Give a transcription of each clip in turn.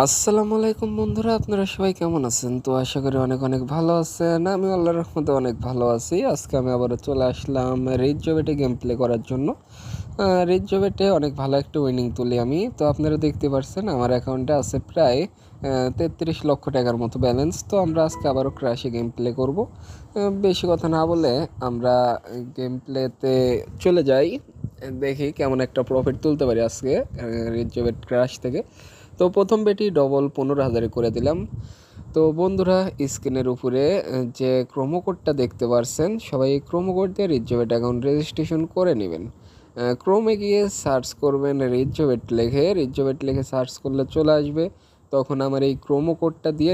আসসালামু আলাইকুম বন্ধুরা, আপনারা সবাই কেমন আছেন? তো আশা করি অনেক অনেক ভালো আছেন। আমি আল্লাহর রহমতে অনেক ভালো আছি। আজকে আমি আবারও চলে আসলাম রিচ জবেটে গেম প্লে করার জন্য। রিচ জবেটে অনেক ভালো একটা উইনিং তুলি আমি। তো আপনারা দেখতে পাচ্ছেন আমার অ্যাকাউন্টে আছে প্রায় 33 লক্ষ টাকার মতো ব্যালেন্স। তো আমরা আজকে আবারও ক্র্যাশে গেম প্লে করব। বেশি কথা না বলে আমরা গেম প্লেতে চলে যাই। দেখি কেমন একটা প্রফিট তুলতে পারি আজকে রিচ জবেট ক্র্যাশ থেকে। তো প্রথম বেটি ডবল 15,000 করে দিলাম। তো বন্ধুরা, স্ক্রিনের উপরে যে ক্রোমো কোডটা দেখতে পারছেন, সবাই এই ক্রোমো কোড দিয়ে রিচজবেট অ্যাকাউন্ট রেজিস্ট্রেশন করে নেবেন। ক্রোমে গিয়ে সার্চ করবেন রিচজবেট লিখে সার্চ করলে চলে আসবে। তখন আমার এই ক্রোমো কোডটা দিয়ে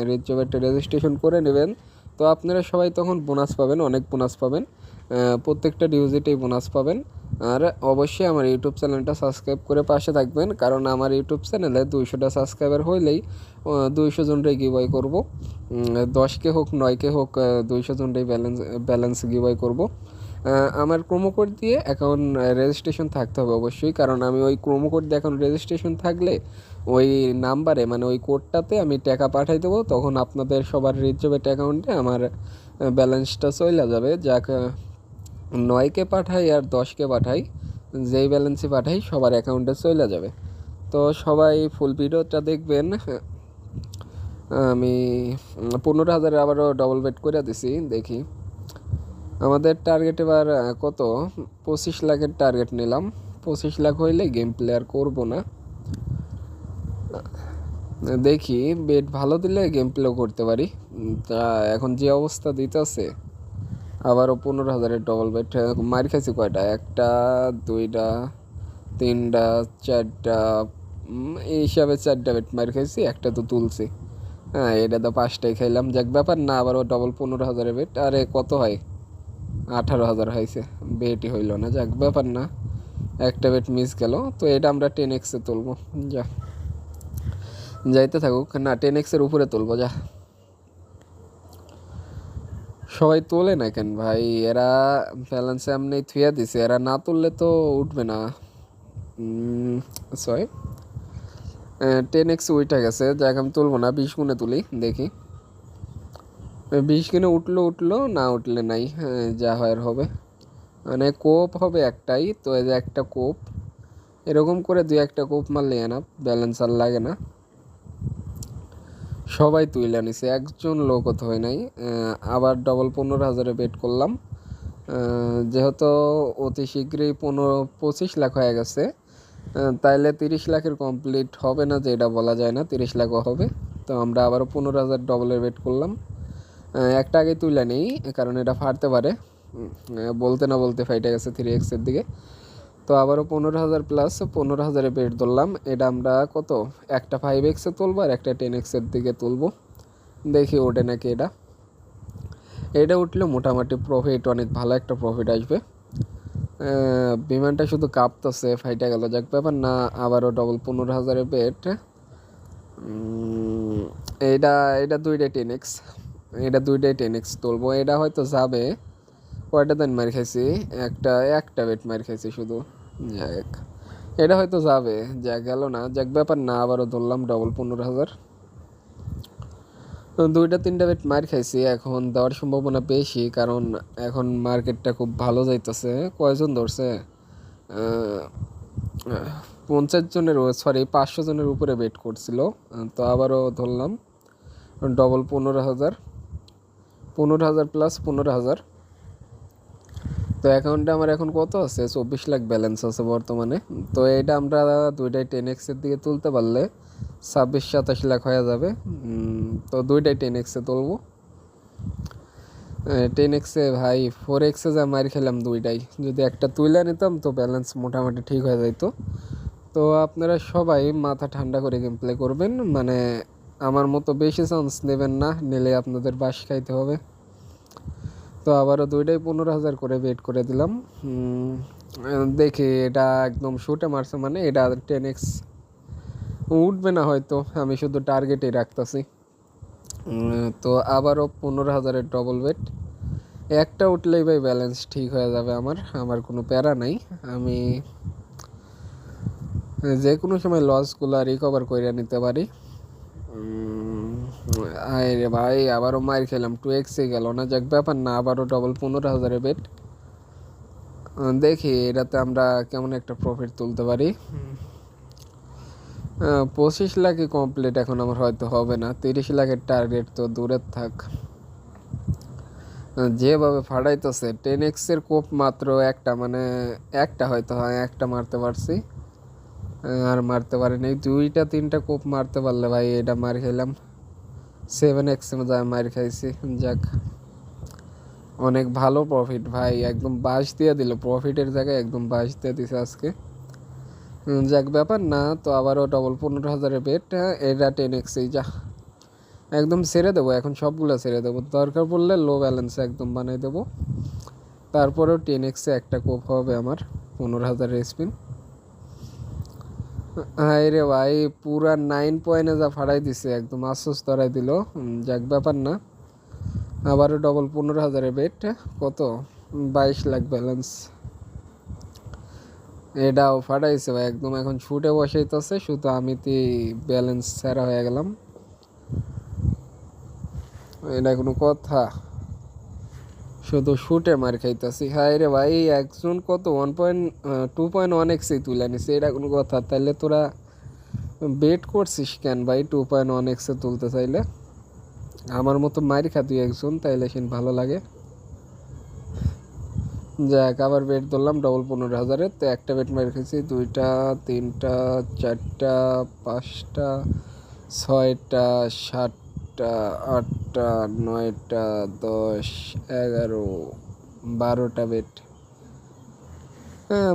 রিচজবেটে রেজিস্ট্রেশন করে নেবেন। তো আপনারা সবাই তখন বোনাস পাবেন, অনেক বোনাস পাবেন। প্রত্যেকটা ডিপোজিটেই বোনাস পাবেন। আর অবশ্যই আমার ইউটিউব চ্যানেলটা সাবস্ক্রাইব করে পাশে থাকবেন, কারণ আমার ইউটিউব চ্যানেলে 200টা সাবস্ক্রাইবার হইলেই 200 জনরে গিভওয়ে করব। 10কে হোক 9কে হোক 200 জনরেই ব্যালেন্স গিভওয়ে করব। আমার প্রোমো কোড দিয়ে অ্যাকাউন্ট রেজিস্ট্রেশন থাকতে হবে অবশ্যই, কারণ আমি ওই প্রোমো কোড দিয়ে অ্যাকাউন্ট রেজিস্ট্রেশন থাকলে ওই নাম্বারে মানে ওই কোডটাতে আমি টাকা পাঠাই দেবো। তখন আপনাদের সবার রিচজবেট অ্যাকাউন্টে আমার ব্যালেন্সটা চলে যাবে। যাক, 9কে পাঠাই আর 10কে পাঠাই, যেই ব্যালেন্সই পাঠাই সবার অ্যাকাউন্টে চলে যাবে। তো সবাই ফুল ভিডিওটা দেখবেন। আমি 15,000 আবারও ডবল বেট করে দিছি। দেখি আমাদের টার্গেট এবার কত, 25 লাখের টার্গেট নিলাম। 25 লাখ হইলে গেম প্লেয়ার করবো না। দেখি বেট ভালো দিলে গেম প্লেও করতে পারি। তা এখন যে অবস্থা দিতেছে, আবারও 15,000 ডবল বেট মার খাইছি কয়টা, একটা, দুইটা, তিনটা, চারটা, এই হিসাবে 4টা বেট মার খাইছি, একটা তো তুলছি। হ্যাঁ, এটা তো 5টাই খাইলাম। যাক, ব্যাপার না, আবারও ডবল 15,000 বেট। আরে কত হয়, 18,000 হয়েছে, বেটই হইল না। যাক, ব্যাপার না, একটা বেট মিস গেল। তো এটা আমরা 10x-এ তুলবো। যা যাইতে থাকুক, না 10x-এর উপরে তুলবো। যা, সবাই তোলে না কেন ভাই? এরা ব্যালেন্সে এমনি থুয়া দিছে, এরা না তুললে তো উঠবে না। সরি, 10x উইটা গেছে। যাক, আমি তুলবো না, 20 গুণে তুলি। দেখি 20 গুণে উঠলো, না উঠলে নাই। যা হয় হবে, মানে কোপ হবে একটাই তো, এই যে একটা কোপ, এরকম করে 2-1টা কোপ মারলে না, ব্যালেন্স আর লাগে না। সবাই তুইলা নিছে, একজন লোকও তো হয় নাই। আবার ডবল 15,000 বেট করলাম। যেহেতু অতি শীঘ্রই 25 লাখ হয়ে গেছে, তাইলে 30 লাখের কমপ্লিট হবে না যে, এটা বলা যায় না, 30 লাখও হবে। তো আমরা আবারও 15,000 ডবলের বেট করলাম। একটা আগে তুইলা নেই, কারণ এটা ফাটতে পারে। বলতে না বলতে ফাইটে গেছে 3x-এর দিকে। তো আবারও 15,000 প্লাস 15,000 বেট ধরলাম। এটা আমরা কত, একটা 5x-এ তুলবো আর একটা 10x-এর দিকে তুলবো। দেখি ওঠে নাকি এটা। এটা উঠলে মোটামুটি প্রফিট, অনেক ভালো একটা প্রফিট আসবে। বিমানটা শুধু কাঁপতেছে, ফাইটা গেল। যাক, ব্যাপার না, আবারও ডবল 15,000 বেট। এটা এটা দুইটাই 10x, এটা দুইটাই 10x তুলবো। এটা হয়তো যাবে। কয়টা দিন মার খাইছি, একটা বেট মার খাইছি শুধু। যাক, এটা হয়তো যাবে। যা গেল না, যাক, ব্যাপার না, আবারও ধরলাম ডবল 15,000। 2-3টা বেট মার খাইছি, এখন দেওয়ার সম্ভাবনা বেশি, কারণ এখন মার্কেটটা খুব ভালো যাইতেছে। কয়জন ধরছে, 50 জনের, সরি 500 জনের উপরে বেট করছিল। তো আবারও ধরলাম ডবল 15,000, 15,000 প্লাস 15,000। তো অ্যাকাউন্টে আমার এখন কত আছে, 24 লাখ ব্যালেন্স আছে বর্তমানে। তো এটা আমরা দুইটাই 10x-এর দিকে তুলতে পারলে 26-27 লাখ হয়ে যাবে। তো দুইটাই 10x-এ তুলবো। 10x-এ ভাই 4x-এ যা মার খেলাম দুইটাই, যদি একটা তুলে নিতাম তো ব্যালেন্স মোটামুটি ঠিক হয়ে যাইতো। তো আপনারা সবাই মাথা ঠান্ডা করে গেম প্লে করবেন, মানে আমার মতো বেশি চান্স নেবেন না, নিলে আপনাদের বাস খাইতে হবে। তো আবারও দুইটাই 15,000 করে বেট করে দিলাম। দেখি এটা একদম শুটে মারছে, মানে এটা 10x উঠবে না হয়তো, আমি শুধু টার্গেটই রাখতেছি। তো আবারও 15,000 ডবল বেট, একটা উঠলেই ভাই ব্যালেন্স ঠিক হয়ে যাবে। আমার কোনো প্যারা নাই। আমি যে কোনো সময় লসগুলো রিকভার করে নিতে পারি। আয় রে ভাই, আবারও মার খেলাম, 2x গেল না, যাক ব্যাপার না, আবারও ডবল 15,000 বেট। দেখি এটাতে আমরা কেমন একটা প্রফিট তুলতে পারি। 25 লাখই কমপ্লিট এখন আমার হয়তো হবে না, 30 লাখের টার্গেট তো দূরের থাক। যেভাবে ফাটাইতেছে 10x এর কোপ মাত্র একটা, মানে একটা হয়তো হয়, একটা মারতে পারছি, আর মারতে পারিনি। 2-3টা কোপ মারতে পারলে ভাই এটা মার খেলাম। 7x যা মার খাইছি, যাক অনেক ভালো প্রফিট ভাই, একদম বাস দিয়ে দিল, প্রফিটের জায়গায় একদম বাস দিয়ে দিছে আজকে। যাক ব্যাপার না, তো আবারও ডবল 15,000 বেট, এটা 10x যা একদম ছেড়ে দেবো এখন, সবগুলো ছেড়ে দেবো, দরকার পড়লে লো ব্যালেন্সে একদম বানিয়ে দেবো। তারপরেও 10x একটা কোপ হবে আমার, 15,000 স্পিন। হাই রে ভাই, পুরা 9 পয়েন্টে যা ফাড়াই দিছে, একদম আশ্বস্ত ধরাই দিল। যাক ব্যাপার না, আবারও ডবল 15,000 বেট, কত 22 লাখ ব্যালেন্স, এটাও ফাটাইছে ভাই একদম। এখন ছুটে বসাইতেছে, শুধু আমি ব্যালেন্স ছাড়া হয়ে গেলাম, এটা কোনো কথা? শুধু শুটে মার খাইতেছি। হাই রে ভাই, একজন কত 2.1x তুলে নিছে, এটা কোনো কথা? তাইলে তোরা বেট করছিস কেন ভাই 2.1x তুলতে চাইলে? আমার মতো মার খা তুই একজন, তাইলে সে ভালো লাগে। যাক, আবার বেট ধরলাম ডবল 15,000। তো একটা বেট মার খেয়েছি, 2টা 3টা 4টা 5টা 6টা 7টা 8টা 9টা 10 11 12টা বেট,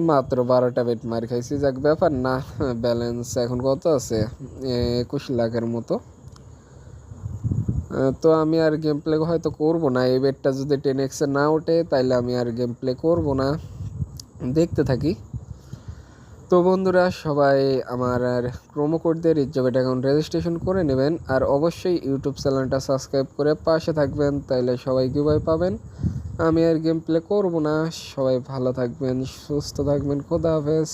মাত্র 12টা বেট মার খাইছি। যাক ব্যাপার না, ব্যালেন্স এখন কত আছে, 21 লাখের মতো। তো আমি আর গেম প্লে হয়তো করবো না, এই বেটটা যদি 10x না ওঠে তাইলে আমি আর গেম প্লে করবো না, দেখতে থাকি। তো বন্ধুরা সবাই আমার আর প্রোমো কোড দিয়ে রিজবেট অ্যাকাউন্ট রেজিস্ট্রেশন করে নেবেন, আর অবশ্যই ইউটিউব চ্যানেলটা সাবস্ক্রাইব করে পাশে থাকবেন, তাইলে সবাই গিভওয়ে পাবেন। আমি আর গেম প্লে করবো না, সবাই ভালো থাকবেন, সুস্থ থাকবেন, খোদা হাফেজ।